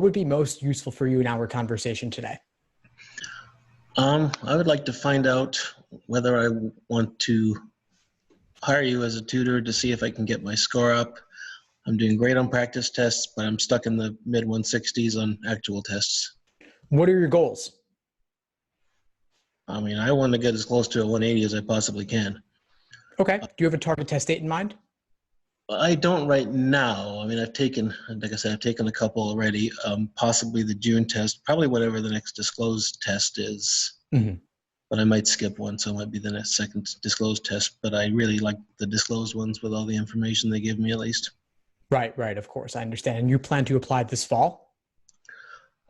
what would be most useful for you in our conversation today? I would like to find out whether I want to hire you as a tutor to see if I can get my score up. I'm doing great on practice tests, but I'm stuck in the mid 160s on actual tests. What are your goals? I mean, I want to get as close to a 180 as I possibly can. Okay. Do you have a target test date in mind? I don't right now. I mean, like I said, I've taken a couple already, possibly the June test, probably whatever the next disclosed test is. Mm-hmm. But I might skip one, so it might be the next second disclosed test. But I really like the disclosed ones with all the information they give me, at least. Right. Of course, I understand. And you plan to apply this fall?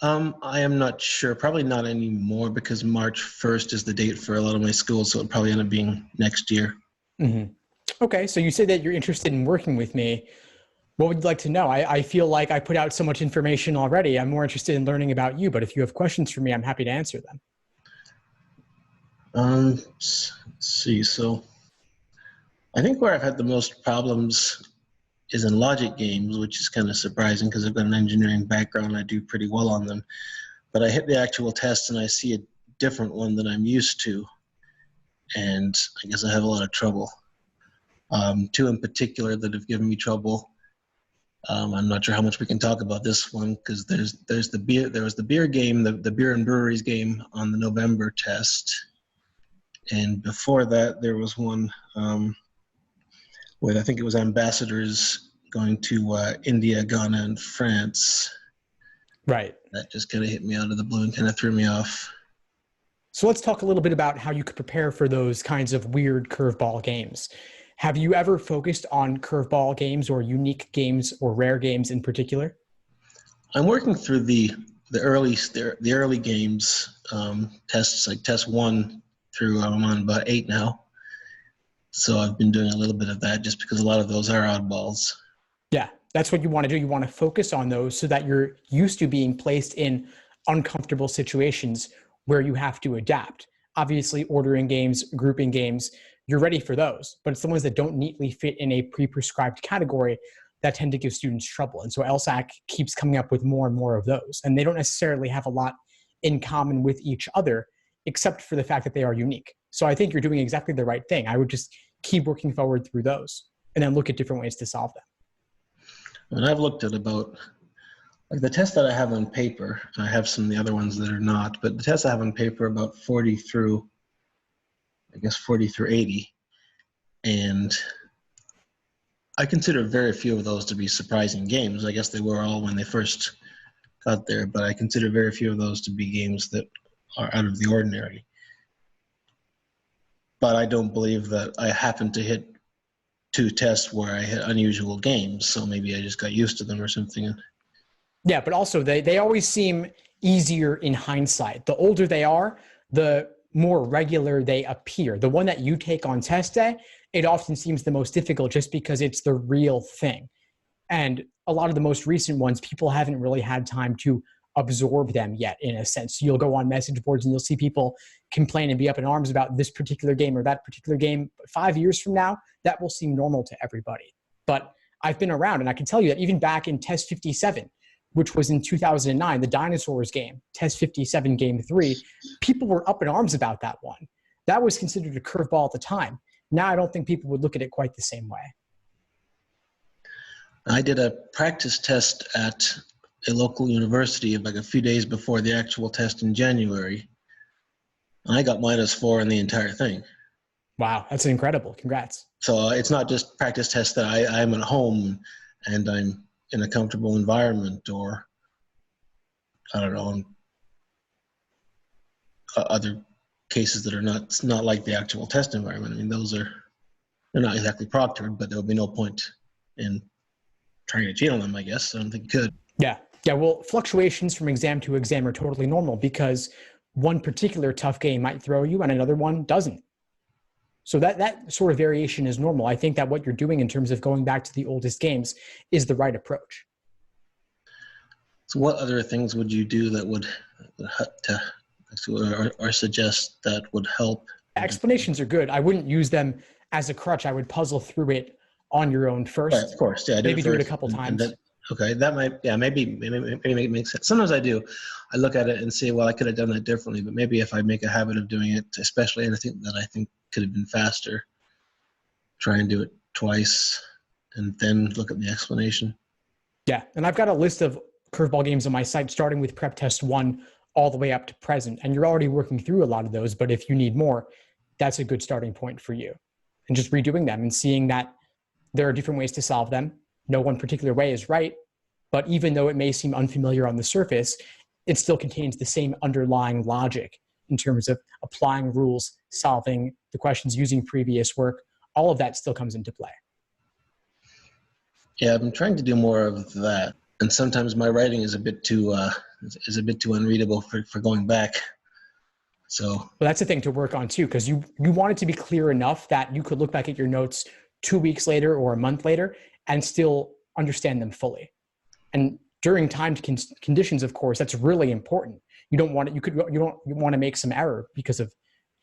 I am not sure. Probably not anymore because March 1st is the date for a lot of my schools, so it'll probably end up being next year. Mm-hmm. Okay, so you say that you're interested in working with me. What would you like to know? I feel like I put out so much information already. I'm more interested in learning about you, but if you have questions for me, I'm happy to answer them. Let's see. So I think where I've had the most problems is in logic games, which is kind of surprising because I've got an engineering background. I do pretty well on them. But I hit the actual test and I see a different one than I'm used to. And I guess I have a lot of trouble. Two in particular that have given me trouble. I'm not sure how much we can talk about this one because there was the beer game, the beer and breweries game on the November test. And before that, there was one with, I think it was ambassadors going to India, Ghana, and France. Right. That just kind of hit me out of the blue and kind of threw me off. So let's talk a little bit about how you could prepare for those kinds of weird curveball games. Have you ever focused on curveball games or unique games or rare games in particular? I'm working through the early games tests, like test 1 through I'm on about 8 now. So I've been doing a little bit of that just because a lot of those are oddballs. Yeah, that's what you want to do. You want to focus on those so that you're used to being placed in uncomfortable situations where you have to adapt. Obviously, ordering games, grouping games, you're ready for those, but it's the ones that don't neatly fit in a pre-prescribed category that tend to give students trouble. And so LSAT keeps coming up with more and more of those. And they don't necessarily have a lot in common with each other, except for the fact that they are unique. So I think you're doing exactly the right thing. I would just keep working forward through those and then look at different ways to solve them. And I've looked at about, like the test that I have on paper, and I have some of the other ones that are not, but the tests I have on paper about 40 through 80. And I consider very few of those to be surprising games. I guess they were all when they first got there, but I consider very few of those to be games that are out of the ordinary. But I don't believe that I happened to hit 2 tests where I hit unusual games, so maybe I just got used to them or something. Yeah, but also they always seem easier in hindsight. The older they are, the more regular they appear. The one that you take on test day, it often seems the most difficult just because it's the real thing. And a lot of the most recent ones, people haven't really had time to absorb them yet, in a sense. You'll go on message boards and you'll see people complain and be up in arms about this particular game or that particular game. But 5 years from now, that will seem normal to everybody. But I've been around and I can tell you that even back in test 57, which was in 2009, the dinosaurs game, test 57, game 3, people were up in arms about that one. That was considered a curveball at the time. Now I don't think people would look at it quite the same way. I did a practice test at a local university like a few days before the actual test in January. I got -4 on the entire thing. Wow, that's incredible. Congrats. So it's not just practice tests that I'm at home and I'm in a comfortable environment, or I don't know, other cases that are not like the actual test environment. I mean, they're not exactly proctored, but there'll be no point in trying to cheat on them, I guess. I don't think you could. Yeah. Well, fluctuations from exam to exam are totally normal because one particular tough game might throw you and another one doesn't. So that sort of variation is normal. I think that what you're doing in terms of going back to the oldest games is the right approach. So what other things would you do that would or suggest that would help? Explanations are good. I wouldn't use them as a crutch. I would puzzle through it on your own first. Right, of course, yeah. Maybe do it a couple times. Okay, that might, yeah, maybe it makes sense. Sometimes I do. I look at it and say, well, I could have done that differently, but maybe if I make a habit of doing it, especially anything that I think could have been faster, try and do it twice and then look at the explanation. Yeah, and I've got a list of curveball games on my site, starting with PrepTest 1 all the way up to present. And you're already working through a lot of those, but if you need more, that's a good starting point for you. And just redoing them and seeing that there are different ways to solve them. No one particular way is right, but even though it may seem unfamiliar on the surface, it still contains the same underlying logic in terms of applying rules, solving the questions using previous work. All of that still comes into play. Yeah, I've been trying to do more of that, and sometimes my writing is a bit too unreadable for going back. So, well, that's the thing to work on too, because you want it to be clear enough that you could look back at your notes 2 weeks later or a month later and still understand them fully. And during timed conditions, of course, that's really important. You don't want to make some error because of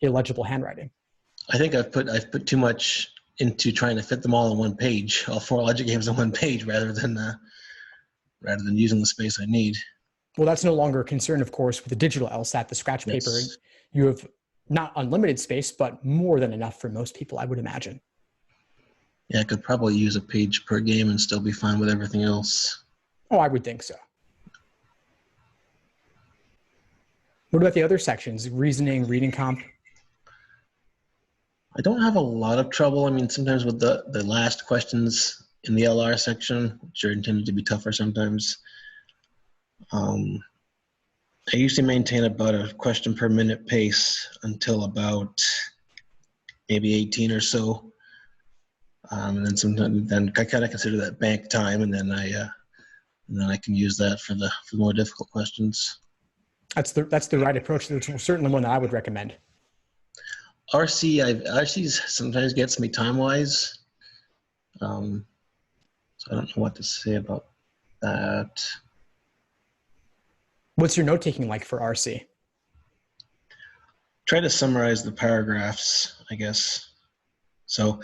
illegible handwriting. I think I've put too much into trying to fit them all on one page, all 4 logic games on one page, rather than using the space I need. Well, that's no longer a concern, of course, with the digital LSAT, the scratch paper. Yes. You have not unlimited space, but more than enough for most people, I would imagine. Yeah, I could probably use a page per game and still be fine with everything else. Oh, I would think so. What about the other sections? Reasoning, reading comp? I don't have a lot of trouble. I mean, sometimes with the last questions in the LR section, which are intended to be tougher sometimes, I usually maintain about a question per minute pace until about maybe 18 or so. And then I kind of consider that bank time, and then I can use that for the more difficult questions. That's the right approach. That's certainly one that I would recommend. RC sometimes gets me time-wise. So I don't know what to say about that. What's your note-taking like for RC? Try to summarize the paragraphs, I guess. So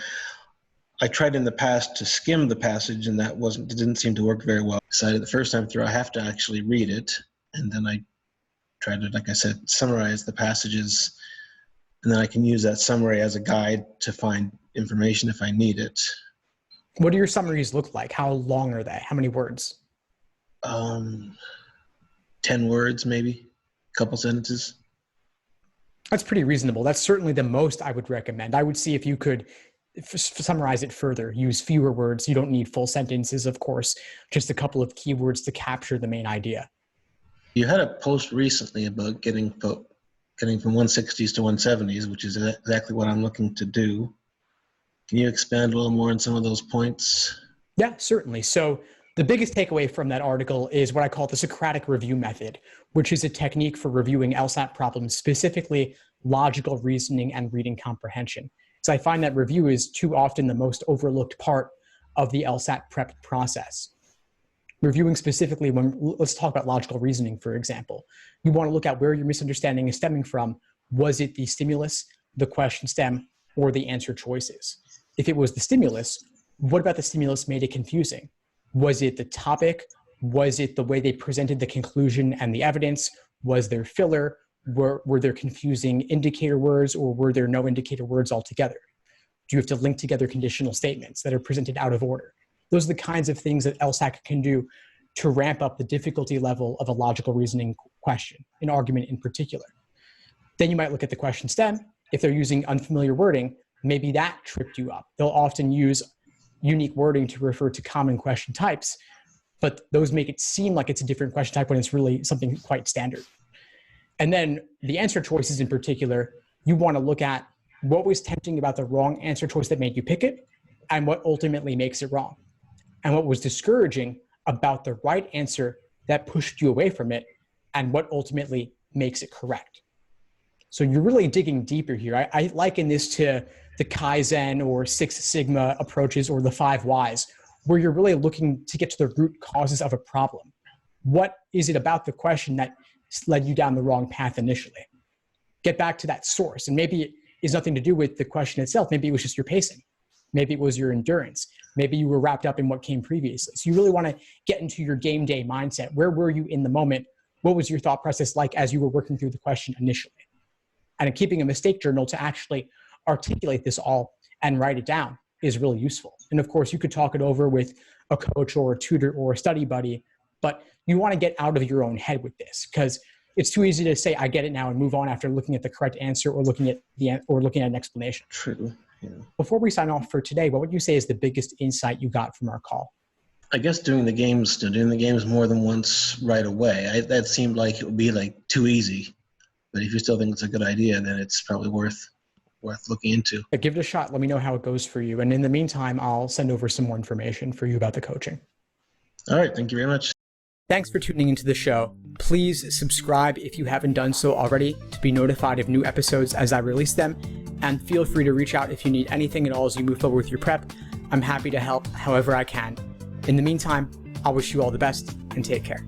I tried in the past to skim the passage, and it didn't seem to work very well. I decided the first time through I have to actually read it, and then I tried to, like I said, summarize the passages, and then I can use that summary as a guide to find information if I need it. What do your summaries look like? How long are they? How many words? 10 words, maybe, a couple sentences. That's pretty reasonable. That's certainly the most I would recommend. I would see if you could summarize it further, use fewer words. You don't need full sentences, of course, just a couple of keywords to capture the main idea. You had a post recently about getting from 160s to 170s, which is exactly what I'm looking to do. Can you expand a little more on some of those points? Yeah, certainly. So the biggest takeaway from that article is what I call the Socratic review method, which is a technique for reviewing LSAT problems, specifically logical reasoning and reading comprehension. So I find that review is too often the most overlooked part of the LSAT prep process. Reviewing specifically, let's talk about logical reasoning, for example. You want to look at where your misunderstanding is stemming from. Was it the stimulus, the question stem, or the answer choices? If it was the stimulus, what about the stimulus made it confusing? Was it the topic? Was it the way they presented the conclusion and the evidence? Was there filler? Were there confusing indicator words, or were there no indicator words altogether? Do you have to link together conditional statements that are presented out of order? Those are the kinds of things that LSAC can do to ramp up the difficulty level of a logical reasoning question, an argument in particular. Then you might look at the question stem. If they're using unfamiliar wording, maybe that tripped you up. They'll often use unique wording to refer to common question types, but those make it seem like it's a different question type when it's really something quite standard. And then the answer choices in particular, you want to look at what was tempting about the wrong answer choice that made you pick it, and what ultimately makes it wrong. And what was discouraging about the right answer that pushed you away from it, and what ultimately makes it correct. So you're really digging deeper here. I liken this to the Kaizen or Six Sigma approaches, or the 5 whys, where you're really looking to get to the root causes of a problem. What is it about the question that led you down the wrong path initially? Get back to that source. And maybe it has nothing to do with the question itself. Maybe it was just your pacing. Maybe it was your endurance. Maybe you were wrapped up in what came previously. So you really want to get into your game day mindset. Where were you in the moment? What was your thought process like as you were working through the question initially? And keeping a mistake journal to actually articulate this all and write it down is really useful. And of course, you could talk it over with a coach or a tutor or a study buddy, but you want to get out of your own head with this, because it's too easy to say, I get it now, and move on after looking at the correct answer or looking at an explanation. True. Yeah. Before we sign off for today, what would you say is the biggest insight you got from our call? I guess doing the games more than once right away. That seemed like it would be like too easy. But if you still think it's a good idea, then it's probably worth looking into. Yeah, give it a shot. Let me know how it goes for you. And in the meantime, I'll send over some more information for you about the coaching. All right. Thank you very much. Thanks for tuning into the show. Please subscribe if you haven't done so already to be notified of new episodes as I release them. And feel free to reach out if you need anything at all as you move forward with your prep. I'm happy to help however I can. In the meantime, I'll wish you all the best and take care.